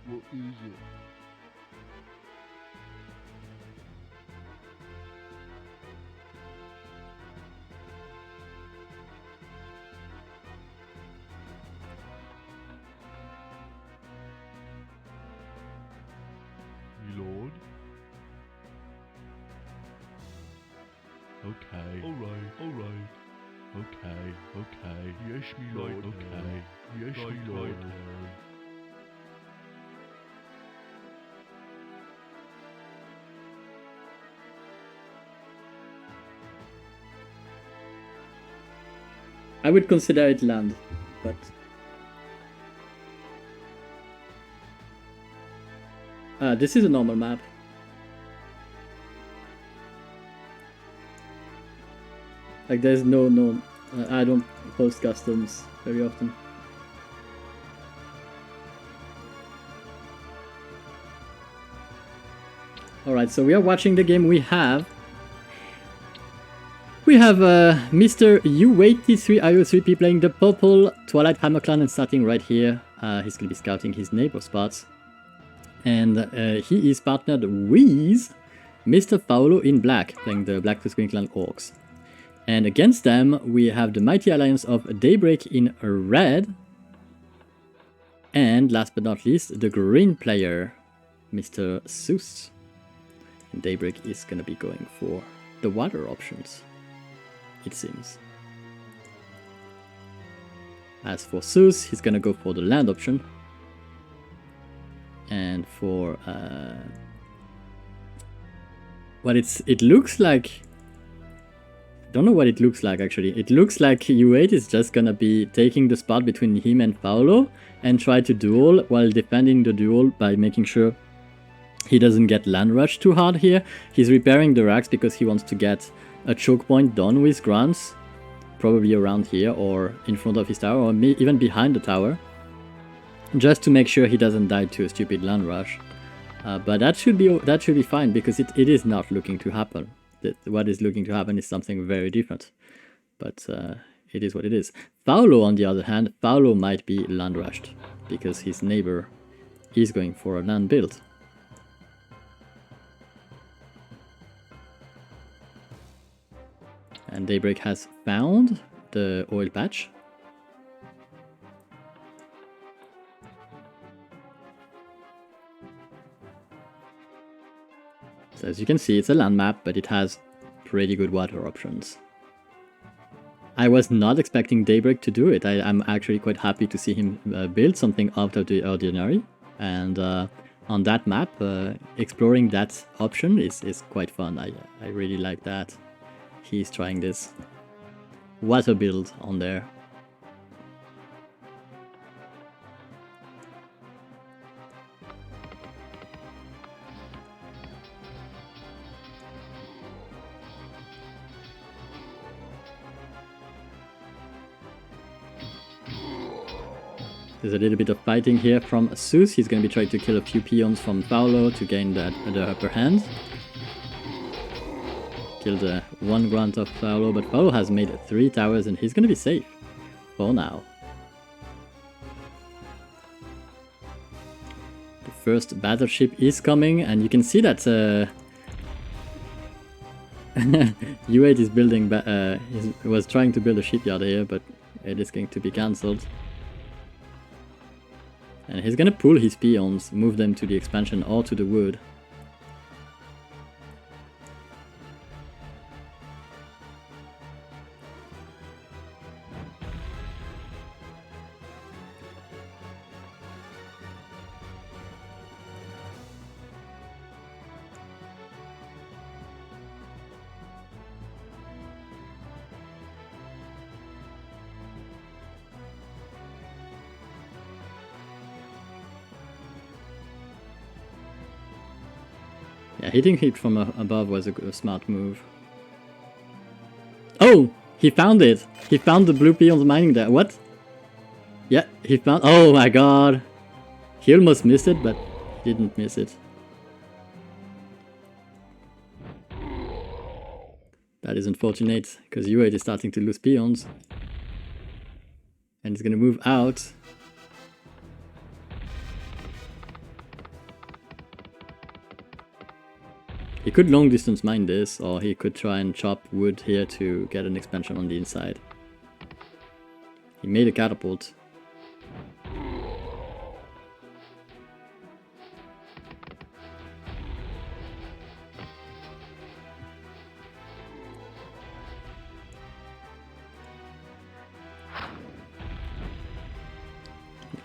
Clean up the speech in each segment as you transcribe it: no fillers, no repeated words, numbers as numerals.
What is it? Lord? Okay. Alright. Okay. Yes, me lord. Okay. Yes, me lord. I would consider it land, but this is a normal map. Like there's no I don't post customs very often. Alright, so we are watching the game. We have Mr. U8t3io3p playing the purple Twilight Hammer clan and starting right here. He's gonna be scouting his neighbor spots. And he is partnered with Mr. Phaolo in black, playing the Black Green Clan Orcs. And against them, we have the Mighty Alliance of Daybreak in red. And last but not least, the green player, Mr. Seuss. And Daybreak is gonna be going for the water options, it seems. As for Seuss, he's gonna go for the land option. And for what it looks like, don't know what it looks like actually. It looks like U8 is just gonna be taking the spot between him and Phaolo and try to duel while defending the duel by making sure he doesn't get land rushed too hard here. He's repairing the racks because he wants to get a choke point done with grunts, probably around here or in front of his tower or even behind the tower, just to make sure he doesn't die to a stupid land rush. But that should be fine because it is not looking to happen. What is looking to happen is something very different. But it is what it is. Phaolo, on the other hand, Phaolo might be land rushed because his neighbor is going for a land build. And Daybreak has found the oil patch. So as you can see, it's a land map, but it has pretty good water options. I was not expecting Daybreak to do it. I'm actually quite happy to see him build something out of the ordinary. And on that map, exploring that option is quite fun. I really like that. He's trying this water build on there. There's a little bit of fighting here from Seuss. He's going to be trying to kill a few peons from Phaolo to gain the upper hand. Kill the one grunt of Phaolo, but Phaolo has made 3 towers and he's going to be safe for now. The first battleship is coming, and you can see that U8 is building. He was trying to build a shipyard here, but it is going to be cancelled. And he's gonna pull his peons, move them to the expansion or to the wood. Yeah, hitting it from above was a smart move. Oh! He found it! He found the blue peons mining there. What? Yeah, he found... Oh my god! He almost missed it, but didn't miss it. That is unfortunate, because U8 is starting to lose peons. And he's gonna move out. He could long distance mine this, or he could try and chop wood here to get an expansion on the inside. He made a catapult.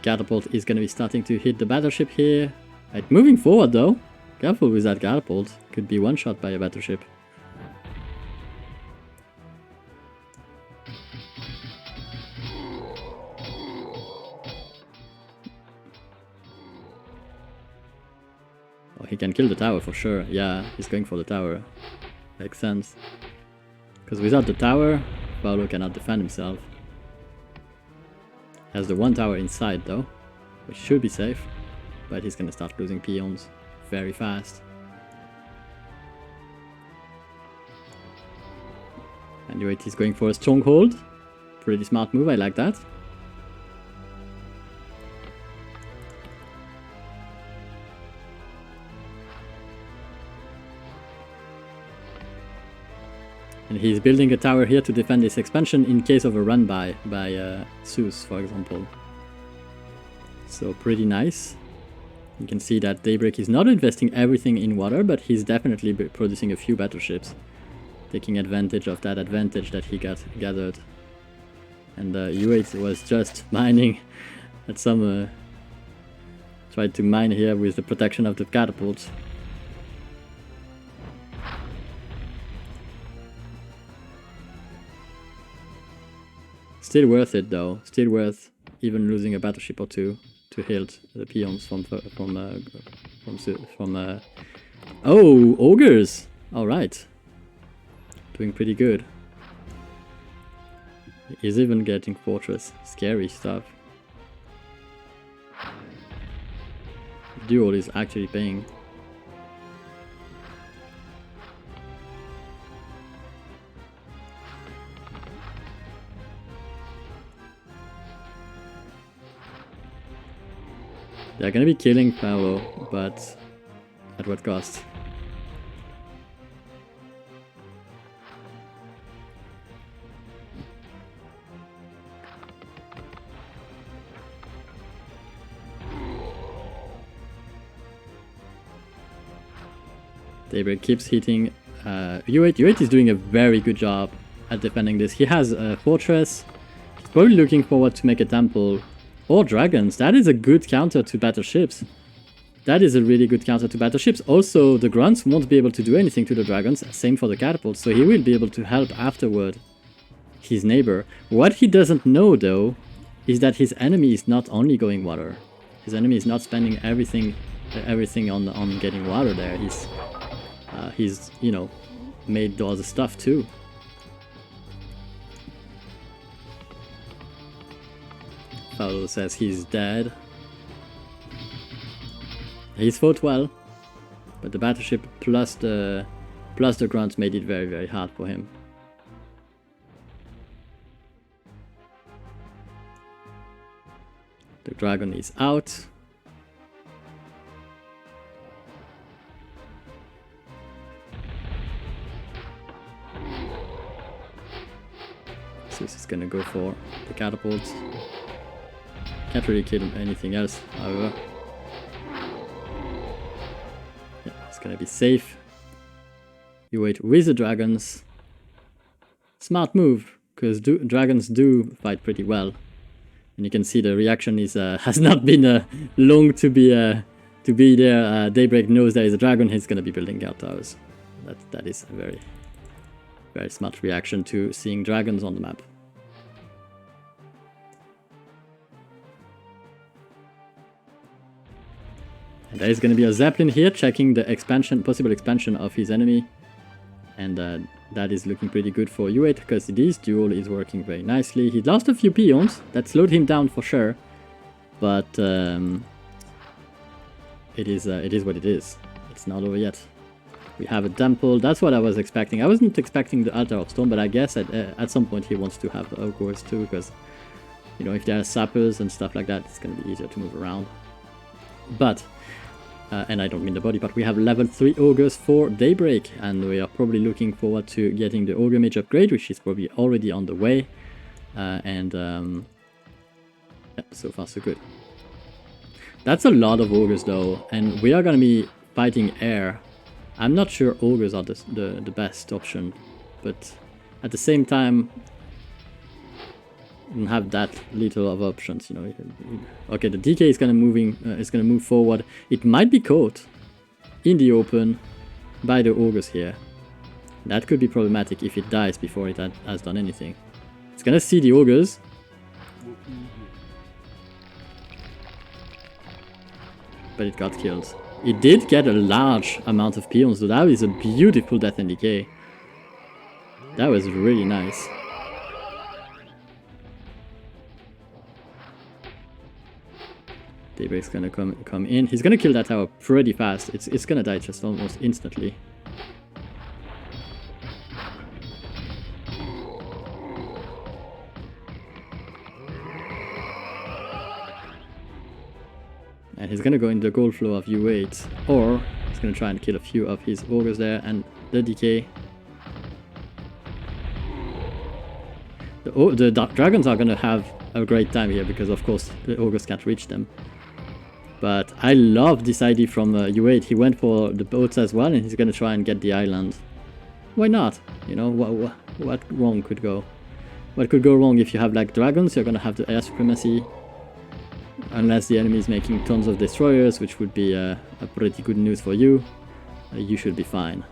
Catapult is going to be starting to hit the battleship here. Right, moving forward though. Careful with that catapult. Could be one shot by a battleship. Oh, he can kill the tower for sure. Yeah, he's going for the tower. Makes sense. Because without the tower, Phaolo cannot defend himself. Has the one tower inside though, which should be safe, but he's gonna start losing peons very fast. And U8 is going for a stronghold. Pretty smart move, I like that. And he's building a tower here to defend this expansion in case of a run by Seuss, for example. So pretty nice. You can see that Daybreak is not investing everything in water, but he's definitely producing a few battleships, taking advantage of that advantage that he gathered. And U8 was just mining at some... tried to mine here with the protection of the catapult. Still worth it though, still worth even losing a battleship or two to hilt the peons from oh, ogres! Alright. Doing pretty good. He's even getting fortress. Scary stuff. Duel is actually paying. They're gonna be killing Phaolo, but at what cost? Daybreak keeps hitting U8. U8 is doing a very good job at defending this. He has a fortress. He's probably looking forward to make a temple. Or dragons. That is a good counter to battleships. That is a really good counter to battleships. Also, the grunts won't be able to do anything to the dragons. Same for the catapults. So he will be able to help afterward his neighbor. What he doesn't know, though, is that his enemy is not only going water. His enemy is not spending everything on getting water there. He's you know, made all the stuff too. Phaolo says he's dead. He's fought well, but the battleship plus the grunts made it very, very hard for him. The dragon is out. Seuss is gonna go for the catapult. Can't really kill anything else, however. Yeah, it's gonna be safe. U8 with the dragons. Smart move, because dragons do fight pretty well. And you can see the reaction is has not been long to be there. Daybreak knows there is a dragon. He's gonna be building guard towers. That is a very, very smart reaction to seeing dragons on the map. And there is going to be a Zeppelin here checking the possible expansion of his enemy. And that is looking pretty good for U8 because this duel is working very nicely. He lost a few peons, that slowed him down for sure. But it is what it is. It's not over yet. We have a temple, that's what I was expecting. I wasn't expecting the altar of stone, but I guess at some point he wants to have the ogres too, because, you know, if there are sappers and stuff like that, it's going to be easier to move around. But and I don't mean the body, but we have level 3 ogres for Daybreak, and we are probably looking forward to getting the ogre mage upgrade, which is probably already on the way. Yeah, so far so good. That's a lot of ogres though, and we are gonna be fighting air. I'm not sure ogres are the best option, but at the same time, you don't have that little of options, you know. Okay, the DK is gonna move forward. It might be caught in the open by the ogres here. That could be problematic if it dies before it has done anything. It's gonna see the ogres. But it got killed. It did get a large amount of peons, so that is a beautiful death and decay. That was really nice. Daybreak's gonna come in. He's gonna kill that tower pretty fast. It's gonna die just almost instantly. And he's gonna go in the gold flow of U8, or he's gonna try and kill a few of his ogres there, and the decay. The dragons are gonna have a great time here because of course the ogres can't reach them. But I love this idea from U8. He went for the boats as well, and he's gonna try and get the island. Why not? You know, what wrong could go? What could go wrong if you have like dragons? You're gonna have the air supremacy. Unless the enemy is making tons of destroyers, which would be a pretty good news for you, you should be fine.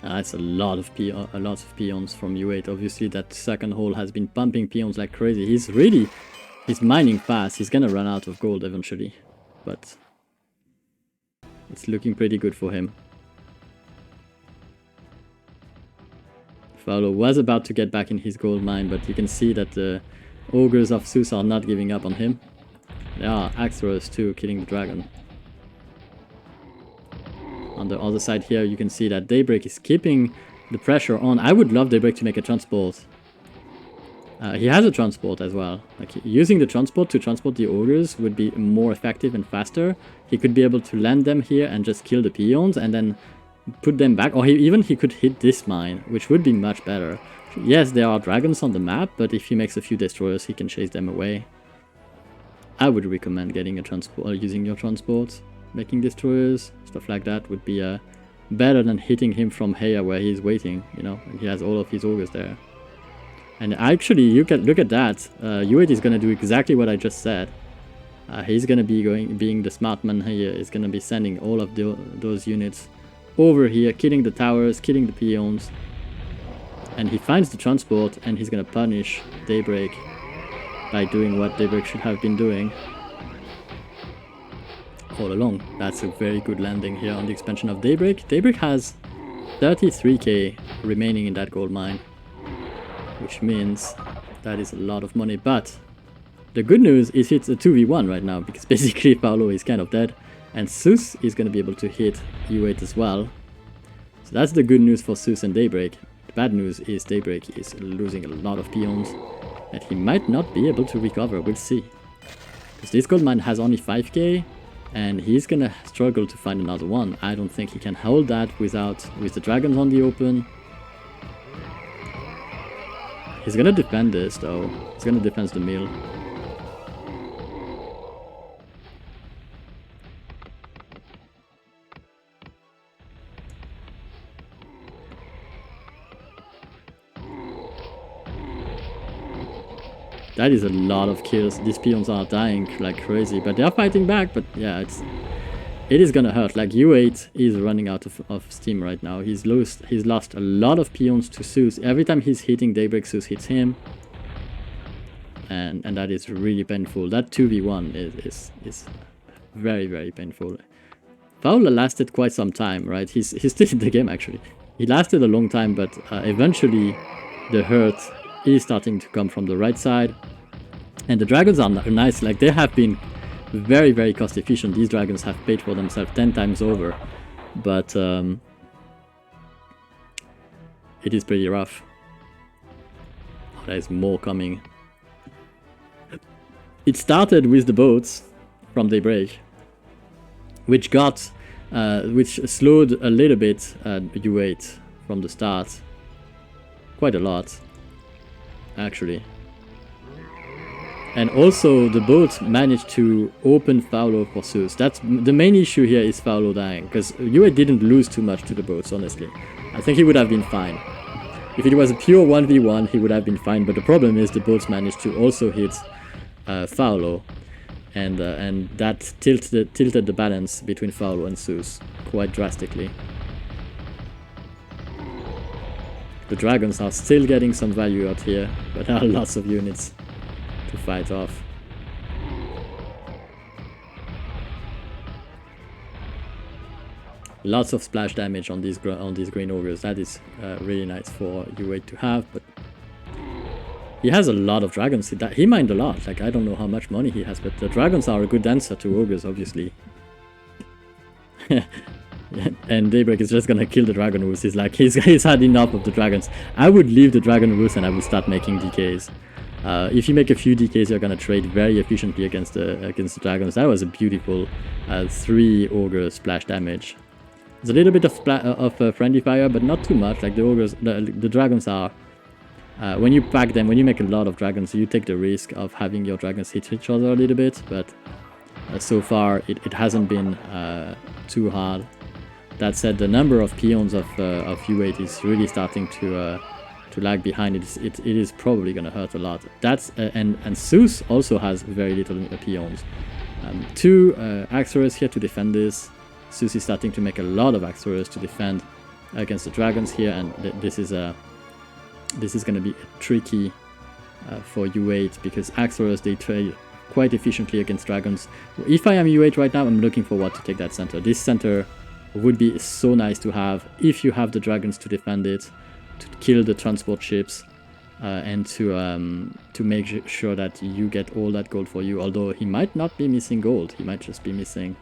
That's a lot of peons from U8. Obviously, that second hole has been pumping peons like crazy. He's mining fast. He's gonna run out of gold eventually, but it's looking pretty good for him. Phaolo was about to get back in his gold mine, but you can see that the ogres of Seuss are not giving up on him. There are axe throwers too, killing the dragon. On the other side here, you can see that Daybreak is keeping the pressure on. I would love Daybreak to make a transport. He has a transport as well. Like, using the transport to transport the ogres would be more effective and faster. He could be able to land them here and just kill the peons and then put them back, or he could hit this mine, which would be much better. Yes, there are dragons on the map, but if he makes a few destroyers, he can chase them away. I would recommend getting a transport, or using your transport, making destroyers, stuff like that would be better than hitting him from here where he's waiting, you know, and he has all of his ogres there. And actually, you can look at that. U8 is gonna do exactly what I just said. He's gonna be being the smart man here. Is gonna be sending all of those units over here, killing the towers, killing the peons, and he finds the transport, and he's gonna punish Daybreak by doing what Daybreak should have been doing all along. That's a very good landing here on the expansion of Daybreak. Daybreak has 33k remaining in that gold mine, which means that is a lot of money. But the good news is it's a 2v1 right now, because basically Phaolo is kind of dead, and Seuss is going to be able to hit U8 as well. So that's the good news for Seuss and Daybreak. The bad news is Daybreak is losing a lot of peons that he might not be able to recover. We'll see. Because this gold mine has only 5k, and he's going to struggle to find another one. I don't think he can hold that with the dragons on the open. He's going to defend this though. He's going to defend the mill. That is a lot of kills. These peons are dying like crazy, but they are fighting back. But yeah, it is gonna hurt. Like U8 is running out of steam right now. He's lost a lot of peons to Seuss. Every time he's hitting Daybreak, Seuss hits him, and that is really painful. That 2v1 is very, very painful. Phaolo lasted quite some time, right? He's still in the game actually. He lasted a long time, but eventually the hurt is starting to come from the right side, and the dragons are nice. Like, they have been very, very cost efficient. These dragons have paid for themselves 10 times over, but it is pretty rough. Oh, there's more coming. It started with the boats from Daybreak, which slowed a little bit U8 from the start. Quite a lot, actually. And also the boat managed to open Phaolo for Seuss. That's the main issue here, is Phaolo dying, because U8 didn't lose too much to the boats, honestly. I think he would have been fine. If it was a pure 1v1, he would have been fine, but the problem is the boats managed to also hit Phaolo, and that tilted the balance between Phaolo and Seuss quite drastically. The dragons are still getting some value out here, but there are lots of units to fight off. Lots of splash damage on these green ogres. That is really nice for U8 to have, but he has a lot of dragons. He mined a lot. Like, I don't know how much money he has, but the dragons are a good answer to ogres, obviously. And Daybreak is just gonna kill the dragon roost. He's like, he's had enough of the dragons. I would leave the dragon roost and I would start making DKs. If you make a few DKs, you're gonna trade very efficiently against the dragons. That was a beautiful 3 ogre splash damage. There's a little bit of friendly fire, but not too much. Like, the ogres, the dragons are. When you pack them, when you make a lot of dragons, you take the risk of having your dragons hit each other a little bit. But so far, it hasn't been too hard. That said, the number of peons of U8 is really starting to lag behind. It is probably going to hurt a lot. That's and Seuss also has very little peons. 2 Axorus here to defend this. Seuss is starting to make a lot of Axorus to defend against the dragons here, and this is going to be tricky for U8, because Axorus, they trade quite efficiently against dragons. If I am U8 right now, I'm looking forward to take that center. This center would be so nice to have if you have the dragons to defend it, to kill the transport ships, and to make sure that you get all that gold for you. Although he might not be missing gold, he might just be missing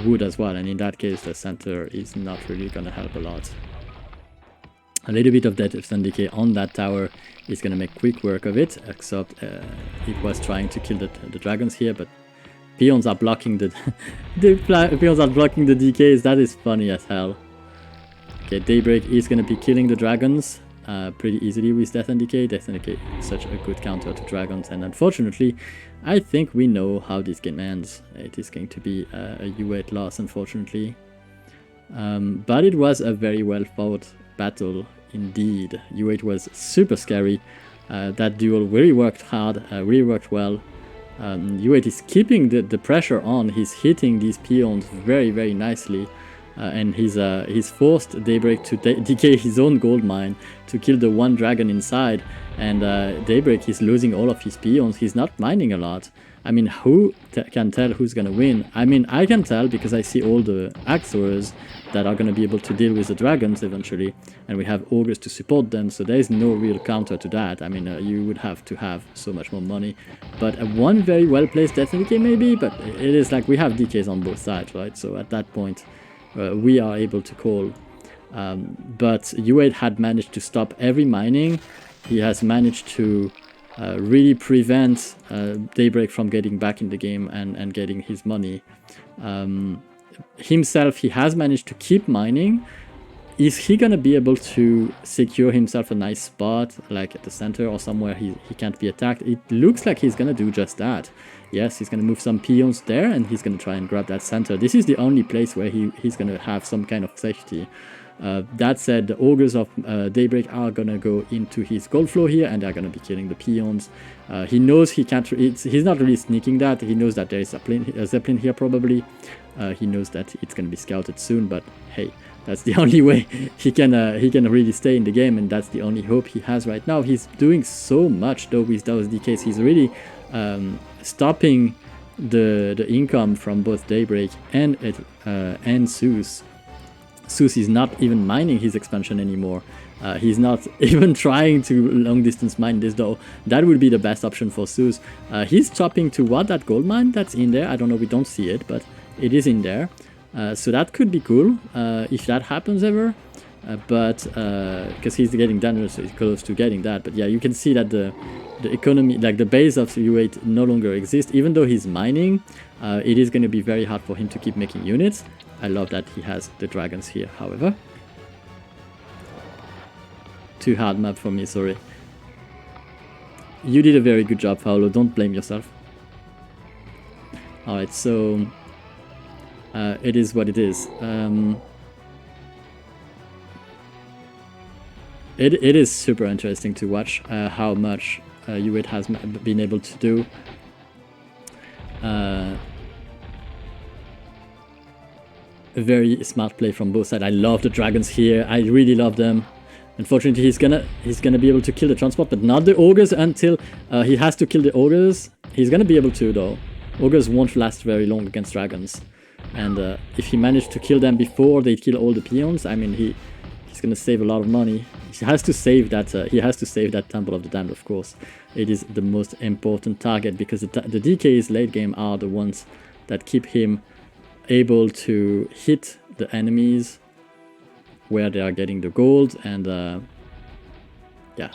wood as well, and in that case the center is not really gonna help a lot. A little bit of that decay on that tower is gonna make quick work of it, except it was trying to kill the dragons here, but peons are blocking the peons are blocking the DKs. That is funny as hell. Okay, Daybreak is gonna be killing the dragons pretty easily with Death and Decay. Death and Decay is such a good counter to dragons, and unfortunately, I think we know how this game ends. It is going to be a U8 loss, unfortunately. But it was a very well fought battle indeed. U8 was super scary. That duel really worked hard, really worked well. U8 is keeping the pressure on. He's hitting these peons very, very nicely. And he's forced Daybreak to decay his own gold mine to kill the 1 dragon inside, and Daybreak is losing all of his peons. He's not mining a lot. I mean, who can tell who's gonna win? I mean, I can tell because I see all the Axorus that are gonna be able to deal with the dragons eventually, and we have ogres to support them, so there is no real counter to that. I mean, you would have to have so much more money, but one very well placed Death and Decay maybe, but it is like we have DKs on both sides, right? So at that point, we are able to call. But U8 had managed to stop every mining. He has managed to really prevent Daybreak from getting back in the game and getting his money. Himself, he has managed to keep mining. Is he gonna be able to secure himself a nice spot, like at the center or somewhere he can't be attacked? It looks like he's gonna do just that. Yes, he's gonna move some peons there, and he's gonna try and grab that center. This is the only place where he's gonna have some kind of safety. That said, the ogres of Daybreak are gonna go into his gold flow here, and they're gonna be killing the peons. He knows he can't. He's not really sneaking that. He knows that there is a zeppelin here probably. He knows that it's gonna be scouted soon. But hey, that's the only way he can really stay in the game, and that's the only hope he has right now. He's doing so much though with those DKs. He's really stopping the income from both Daybreak and Seuss. Seuss is not even mining his expansion anymore. He's not even trying to long distance mine this though. That would be the best option for Seuss. He's chopping toward that gold mine that's in there. I don't know, we don't see it, but it is in there. So that could be cool if that happens ever. but because he's getting dangerously close to getting that. But yeah, you can see that the economy, like the base of U8 no longer exists. Even though he's mining, it is going to be very hard for him to keep making units. I love that he has the dragons here, however. Too hard map for me, sorry. You did a very good job, Phaolo, don't blame yourself. Alright, so it is what it is. It is super interesting to watch how much U8 has been able to do. A very smart play from both sides. I love the dragons here. I really love them. Unfortunately, he's gonna be able to kill the transport, but not the ogres until he has to kill the ogres. He's gonna be able to though. Ogres won't last very long against dragons, and if he managed to kill them before they kill all the peons, I mean he's gonna save a lot of money. He has to save that. He has to save that Temple of the Damned, of course. It is the most important target because the DKs late game are the ones that keep him able to hit the enemies where they are getting the gold, and yeah,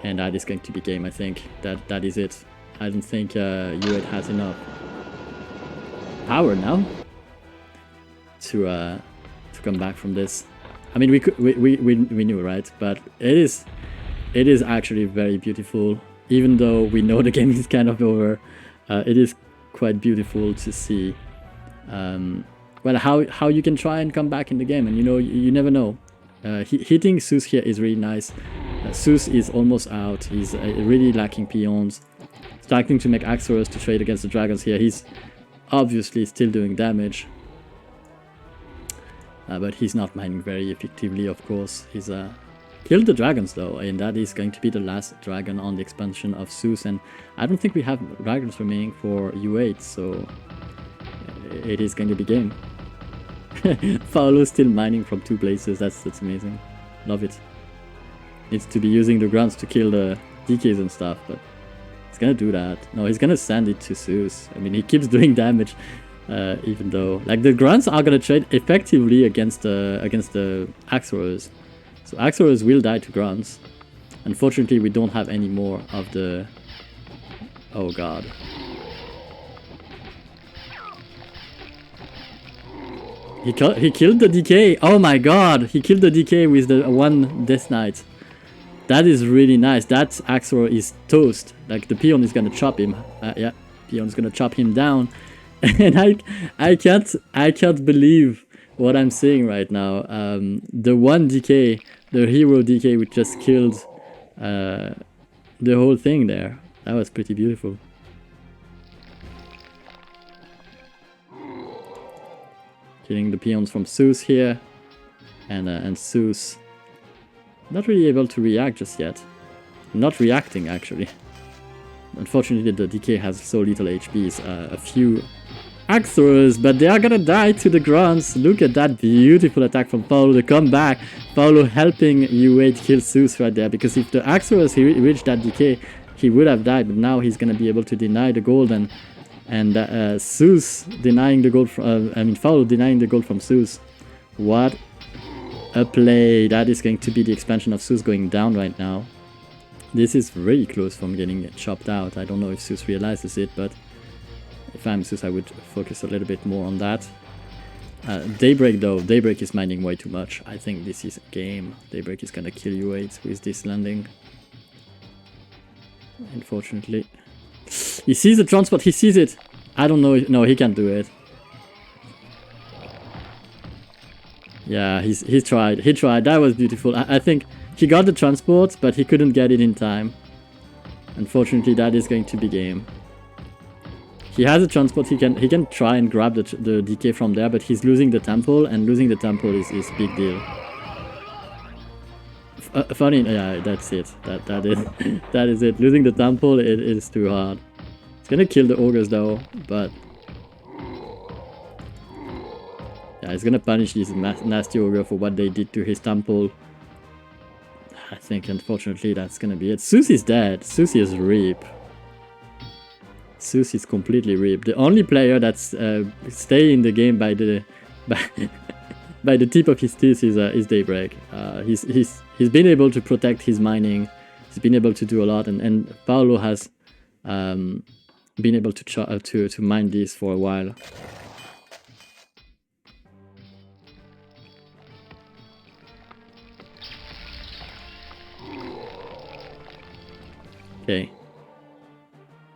and that is going to be game. I think that is it. I don't think U8 has enough power now to come back from this. I mean, we knew, right? But it is actually very beautiful, even though we know the game is kind of over. It is quite beautiful to see. Well, how you can try and come back in the game, and you never know. Hitting Seuss here is really nice. Seuss is almost out. He's really lacking peons. Starting to make Axorus to trade against the dragons here. He's obviously still doing damage, but he's not mining very effectively, of course. He's killed the dragons though, and that is going to be the last dragon on the expansion of Seuss. And I don't think we have dragons remaining for U8, so it is going to be game. Phaolo still mining from 2 places. That's amazing. Love it. Needs to be using the grunts to kill the DKs and stuff, but he's gonna do that. No, he's gonna send it to Seuss. I mean, he keeps doing damage, even though like the grunts are gonna trade effectively against the Axorus. So Axorus will die to grunts. Unfortunately, we don't have any more of the. Oh god. He killed the DK. Oh my god, he killed the DK with the 1 Death Knight. That is really nice. That Axor is toast. Like the peon is gonna chop him. Yeah, peon is gonna chop him down. And I can't believe what I'm seeing right now. The 1 DK, the hero DK, which just killed the whole thing there. That was pretty beautiful. Killing the peons from Seuss here, and Seuss not really able to react just yet. Not reacting actually. Unfortunately, the DK has so little HPs. A few Axorus, but they are gonna die to the grunts. Look at that beautiful attack from Phaolo. The comeback. Phaolo helping U8 kill Seuss right there, because if the Axorus reached that DK, he would have died. But now he's gonna be able to deny the gold, and Seuss denying the gold from, I mean Phaolo denying the gold from Seuss. What a play. That is going to be the expansion of Seuss going down right now. This is very close from getting chopped out. I don't know if Seuss realizes it, but if I'm Seuss, I would focus a little bit more on that. Daybreak though, Daybreak is mining way too much. I think this is a game. Daybreak is gonna kill U8 with this landing. Unfortunately. He sees the transport, he sees it. I don't know, no, he can't do it. Yeah, he tried, that was beautiful. I think he got the transport, but he couldn't get it in time. Unfortunately, that is going to be game. He has a transport, he can try and grab the DK from there, but he's losing the temple, and losing the temple is big deal. Funny, yeah, that's it. That is that is it. Losing the temple, it is too hard. It's gonna kill the ogres though, but yeah, he's gonna punish this nasty ogre for what they did to his temple. I think unfortunately that's gonna be it. Seuss is dead. Seuss is RIP. Seuss is completely RIP. The only player that's stay in the game by by the tip of his teeth is Daybreak. He's been able to protect his mining. He's been able to do a lot, and Phaolo has been able to mine this for a while. Okay.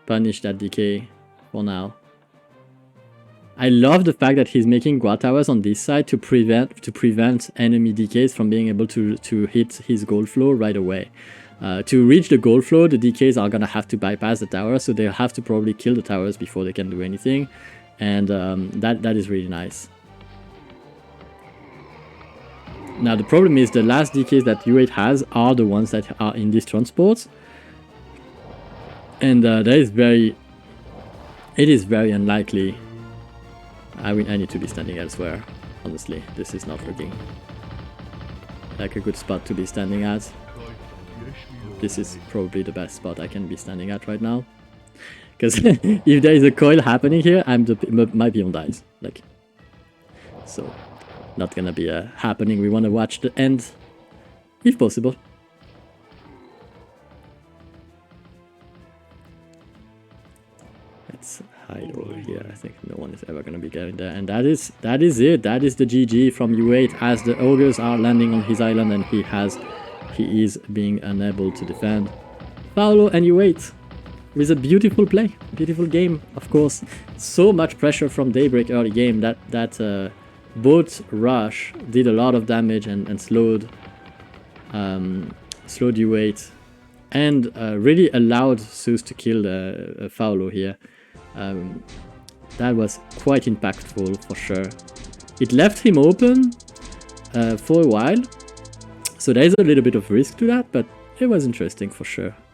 Punish that decay for now. I love the fact that he's making guard towers on this side to prevent enemy decays from being able to hit his gold flow right away. To reach the gold flow, the decays are gonna have to bypass the tower, so they'll have to probably kill the towers before they can do anything, and that is really nice. Now the problem is the last decays that U8 has are the ones that are in these transports, and it is very unlikely. I need to be standing elsewhere, honestly. This is not looking like a good spot to be standing at. This is probably the best spot I can be standing at right now. Because if there is a coil happening here, my peon dies. Like, so, not gonna be happening. We want to watch the end, if possible. Let's hide over here. I think no one is ever gonna be getting there. And that is it. That is the GG from U8 as the ogres are landing on his island and he is being unable to defend. Phaolo and U8 with a beautiful play, beautiful game, of course. So much pressure from Daybreak early game that both rush did a lot of damage and slowed U8 and really allowed Seuss to kill Phaolo here. That was quite impactful for sure. It left him open for a while. So there is a little bit of risk to that, but it was interesting for sure.